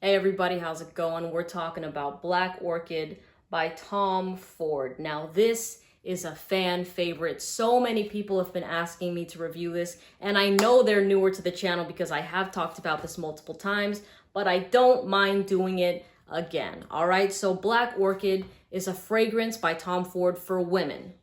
Hey everybody, how's it going? We're talking about Black Orchid by Tom Ford. Now this is a fan favorite. So many people have been asking me to review this, and I know they're newer to the channel because I have talked about this multiple times, but I don't mind doing it again. All right, so Black Orchid is a fragrance by Tom Ford for women.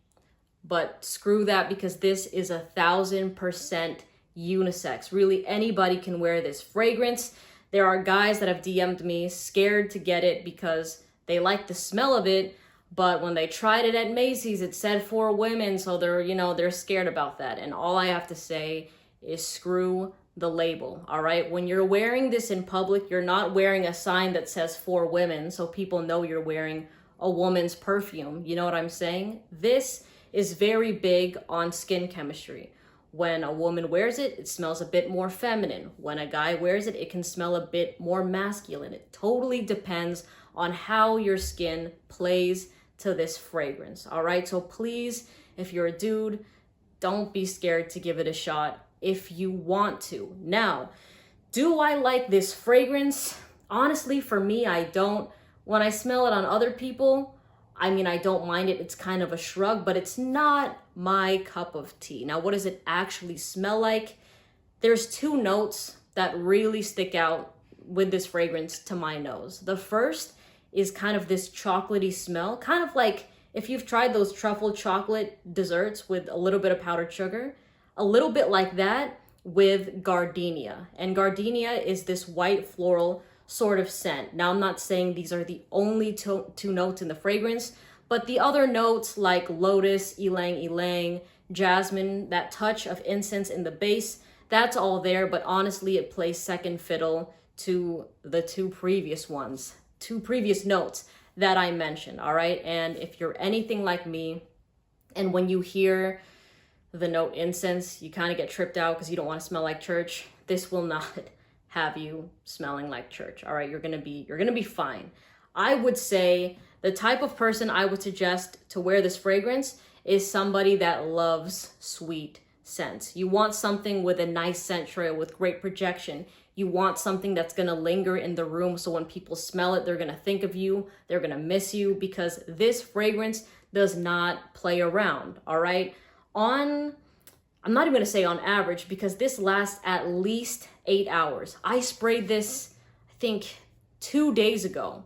But screw that, because this is 1000% unisex. Really, anybody can wear this fragrance. There are guys that have DM'd me scared to get it because they like the smell of it, but when they tried it at Macy's, it said for women, so they're scared about that. And all I have to say is screw the label, all right? When you're wearing this in public, you're not wearing a sign that says for women, so people know you're wearing a woman's perfume. You know what I'm saying? This is very big on skin chemistry. When a woman wears it, it smells a bit more feminine. When a guy wears it, it can smell a bit more masculine. It totally depends on how your skin plays to this fragrance, all right? So please, if you're a dude, don't be scared to give it a shot if you want to. Now, do I like this fragrance? Honestly, for me, I don't. When I smell it on other people, I don't mind it. It's kind of a shrug, but it's not my cup of tea. Now, what does it actually smell like? There's two notes that really stick out with this fragrance to my nose. The first is kind of this chocolatey smell, kind of like if you've tried those truffle chocolate desserts with a little bit of powdered sugar, a little bit like that with gardenia. And gardenia is this white floral sort of scent. Now, I'm not saying these are the only two notes in the fragrance, but the other notes like lotus, ylang ylang, jasmine, that touch of incense in the base, that's all there, but honestly, it plays second fiddle to the two previous notes that I mentioned, all right? And if you're anything like me, and when you hear the note incense, you kind of get tripped out because you don't want to smell like church, this will not have you smelling like church. All right, you're gonna be fine. I would say the type of person I would suggest to wear this fragrance is somebody that loves sweet scents. You want something with a nice scent trail with great projection. You want something that's gonna linger in the room, so when people smell it, they're gonna think of you, they're gonna miss you, because this fragrance does not play around, all right? I'm not even gonna say on average, because this lasts at least 8 hours. I sprayed this, I think 2 days ago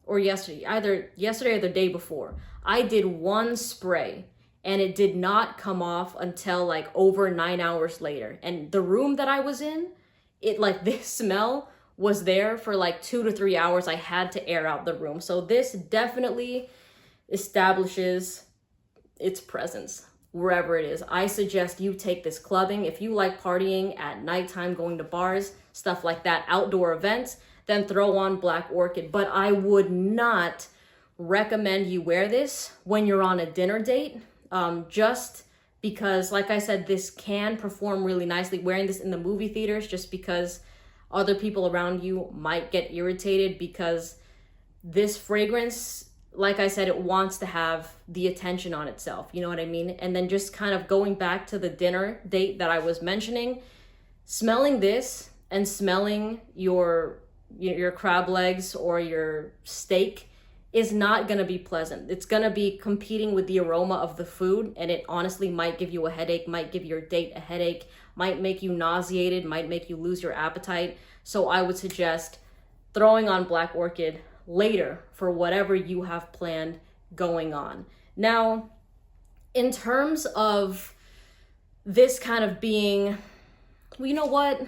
or yesterday, either yesterday or the day before. I did one spray and it did not come off until like over 9 hours later. And the room that I was in, this smell was there for like 2 to 3 hours. I had to air out the room. So this definitely establishes its presence wherever it is. I suggest you take this clubbing. If you like partying at nighttime, going to bars, stuff like that, outdoor events, then throw on Black Orchid. But I would not recommend you wear this when you're on a dinner date, just because, like I said, this can perform really nicely. Wearing this in the movie theaters, just because other people around you might get irritated, because this fragrance, like I said, it wants to have the attention on itself. You know what I mean? And then just kind of going back to the dinner date that I was mentioning, smelling this and smelling your crab legs or your steak is not going to be pleasant. It's going to be competing with the aroma of the food, and it honestly might give you a headache, might give your date a headache, might make you nauseated, might make you lose your appetite. So I would suggest throwing on Black Orchid later for whatever you have planned going on. Now, in terms of this kind of being, well, you know what?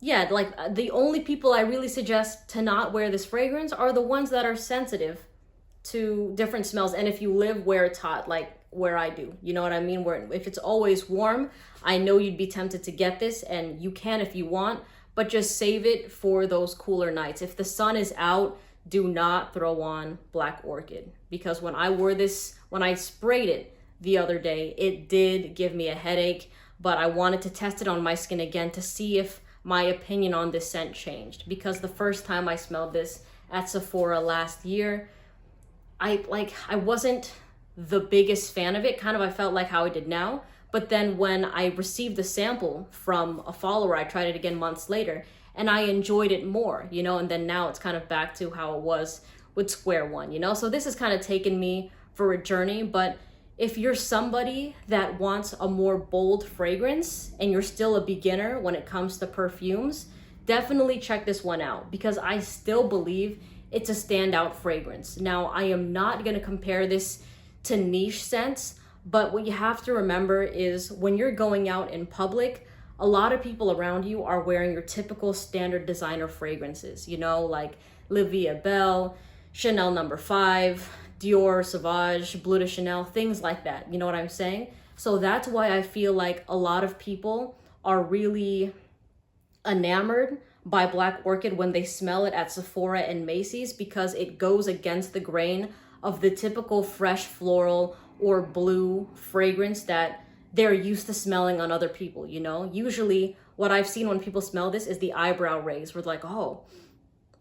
Yeah, like the only people I really suggest to not wear this fragrance are the ones that are sensitive to different smells. And if you live where it's hot, like where I do, you know what I mean? Where if it's always warm, I know you'd be tempted to get this, and you can if you want, but just save it for those cooler nights. If the sun is out, do not throw on Black Orchid, because when I wore this, when I sprayed it the other day, it did give me a headache, but I wanted to test it on my skin again to see if my opinion on this scent changed, because the first time I smelled this at Sephora last year, I wasn't the biggest fan of it. Kind of, I felt like how I did now. But then when I received the sample from a follower, I tried it again months later, and I enjoyed it more, you know, and then now it's kind of back to how it was with Square One, you know? So this has kind of taken me for a journey, but if you're somebody that wants a more bold fragrance and you're still a beginner when it comes to perfumes, definitely check this one out because I still believe it's a standout fragrance. Now, I am not gonna compare this to niche scents, but what you have to remember is when you're going out in public, a lot of people around you are wearing your typical standard designer fragrances, you know, like La Vie est Belle, Chanel No. 5, Dior Sauvage, Bleu de Chanel, things like that. You know what I'm saying? So that's why I feel like a lot of people are really enamored by Black Orchid when they smell it at Sephora and Macy's because it goes against the grain of the typical fresh floral or blue fragrance that they're used to smelling on other people, you know? Usually what I've seen when people smell this is the eyebrow raise. We're like, oh,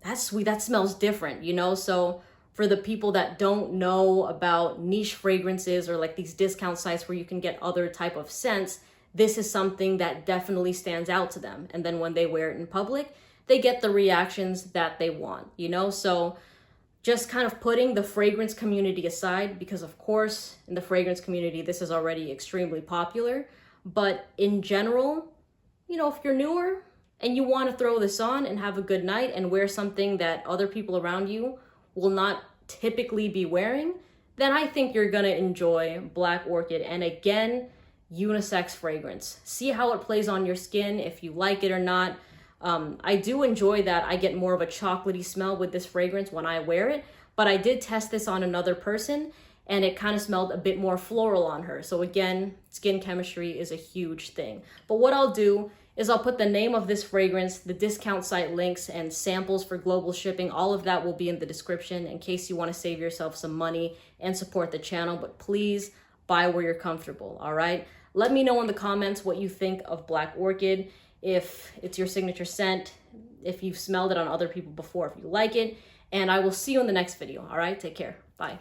that's sweet, that smells different, you know? So for the people that don't know about niche fragrances or like these discount sites where you can get other type of scents, this is something that definitely stands out to them. And then when they wear it in public, they get the reactions that they want, you know? So just kind of putting the fragrance community aside, because of course, in the fragrance community, this is already extremely popular. But in general, you know, if you're newer and you want to throw this on and have a good night and wear something that other people around you will not typically be wearing, then I think you're gonna enjoy Black Orchid. And again, unisex fragrance. See how it plays on your skin, if you like it or not. I do enjoy that I get more of a chocolatey smell with this fragrance when I wear it, but I did test this on another person and it kind of smelled a bit more floral on her. So again, skin chemistry is a huge thing. But what I'll do is I'll put the name of this fragrance, the discount site links, and samples for global shipping. All of that will be in the description in case you want to save yourself some money and support the channel. But please buy where you're comfortable, all right? Let me know in the comments what you think of Black Orchid, if it's your signature scent, if you've smelled it on other people before, if you like it. And I will see you in the next video, all right? Take care. Bye.